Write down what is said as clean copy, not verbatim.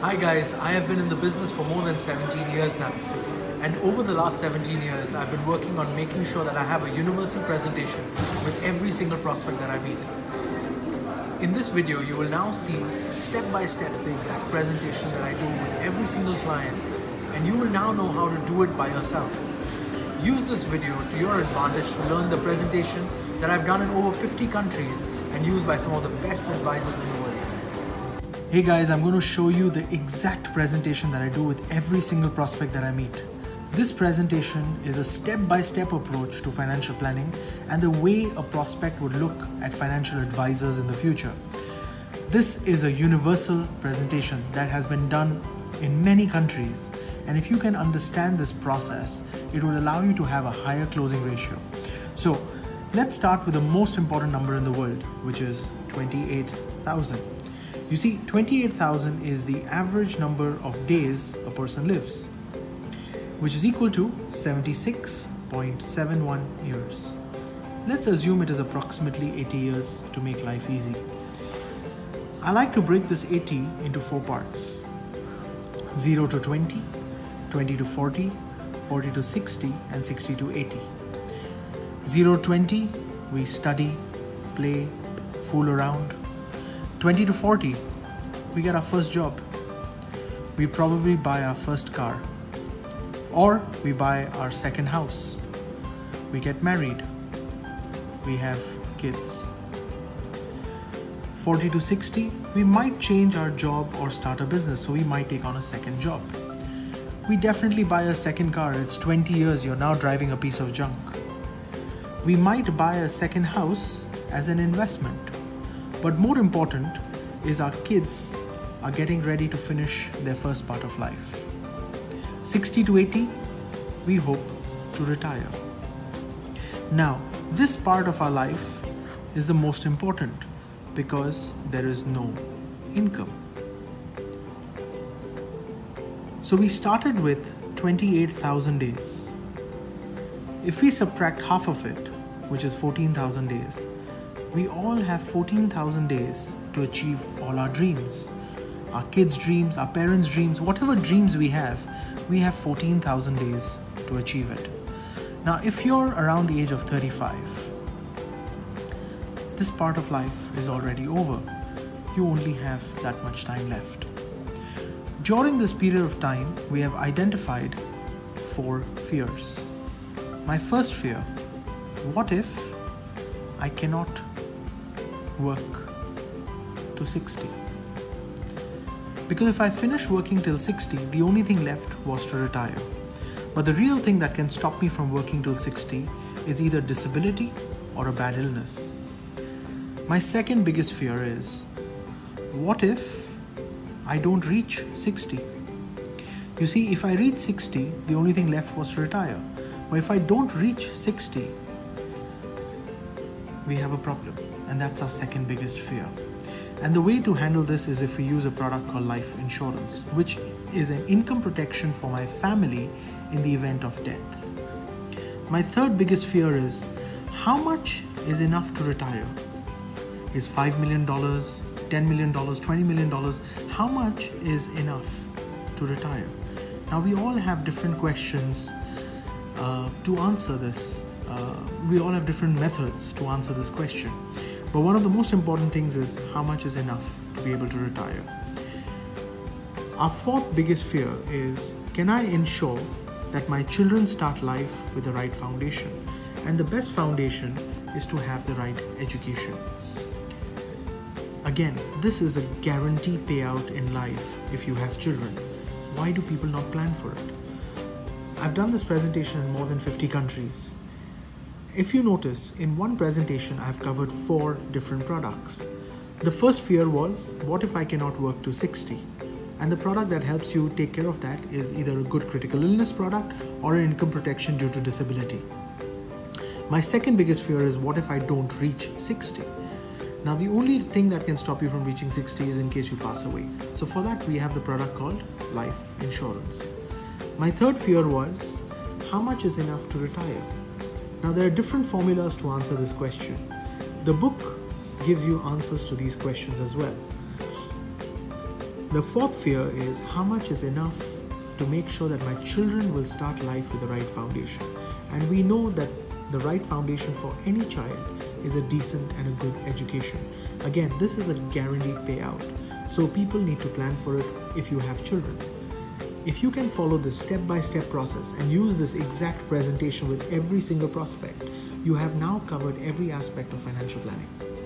Hi guys, I have been in the business for more than 17 years now. And over the last 17 years, I've been working on making sure that I have a universal presentation with every single prospect that I meet. In this video, you will now see step by step the exact presentation that I do with every single client, and you will now know how to do it by yourself. Use this video to your advantage to learn the presentation that I've done in over 50 countries and used by some of the best advisors in the world. Hey guys, I'm going to show you the exact presentation that I do with every single prospect that I meet. This presentation is a step-by-step approach to financial planning and the way a prospect would look at financial advisors in the future. This is a universal presentation that has been done in many countries, and if you can understand this process, it will allow you to have a higher closing ratio. So let's start with the most important number in the world, which is 28,000. You see, 28,000 is the average number of days a person lives, which is equal to 76.71 years. Let's assume it is approximately 80 years to make life easy. I like to break this 80 into 4 parts: 0 to 20, 20 to 40, 40 to 60, and 60 to 80. 0 to 20, we study, play, fool around. 20 to 40, we get our first job. We probably buy our first car. Or we buy our second house. We get married. We have kids. 40 to 60, we might change our job or start a business, so we might take on a second job. We definitely buy a second car. It's 20 years, you're now driving a piece of junk. We might buy a second house as an investment. But more important is our kids are getting ready to finish their first part of life. 60 to 80, we hope to retire. Now, this part of our life is the most important because there is no income. So we started with 28,000 days. If we subtract half of it, which is 14,000 days, we all have 14,000 days to achieve all our dreams. Our kids' dreams, our parents' dreams, whatever dreams we have 14,000 days to achieve it. Now, if you're around the age of 35, this part of life is already over. You only have that much time left. During this period of time, we have identified 4 fears. My first fear: what if I cannot work to 60? Because if I finish working till 60, the only thing left was to retire. But the real thing that can stop me from working till 60 is either disability or a bad illness. My second biggest fear is, what if I don't reach 60? You see, if I reach 60, the only thing left was to retire. But if I don't reach 60, we have a problem, and that's our second biggest fear. And the way to handle this is if we use a product called life insurance, which is an income protection for my family in the event of death. My third biggest fear is, how much is enough to retire? Is $5 million, $10 million, $20 million, how much is enough to retire? Now, we all have different questions to answer this. We all have different methods to answer this question. But one of the most important things is, how much is enough to be able to retire? Our fourth biggest fear is, can I ensure that my children start life with the right foundation? And the best foundation is to have the right education. Again, this is a guaranteed payout in life if you have children. Why do people not plan for it? I've done this presentation in more than 50 countries. If you notice, in one presentation, I've covered 4 different products. The first fear was, what if I cannot work to 60? And the product that helps you take care of that is either a good critical illness product or an income protection due to disability. My second biggest fear is, what if I don't reach 60? Now, the only thing that can stop you from reaching 60 is in case you pass away. So for that, we have the product called life insurance. My third fear was, how much is enough to retire? Now, there are different formulas to answer this question. The book gives you answers to these questions as well. The fourth fear is how much is enough to make sure that my children will start life with the right foundation. And we know that the right foundation for any child is a decent and a good education. Again, this is a guaranteed payout. So people need to plan for it if you have children. If you can follow this step-by-step process and use this exact presentation with every single prospect, you have now covered every aspect of financial planning.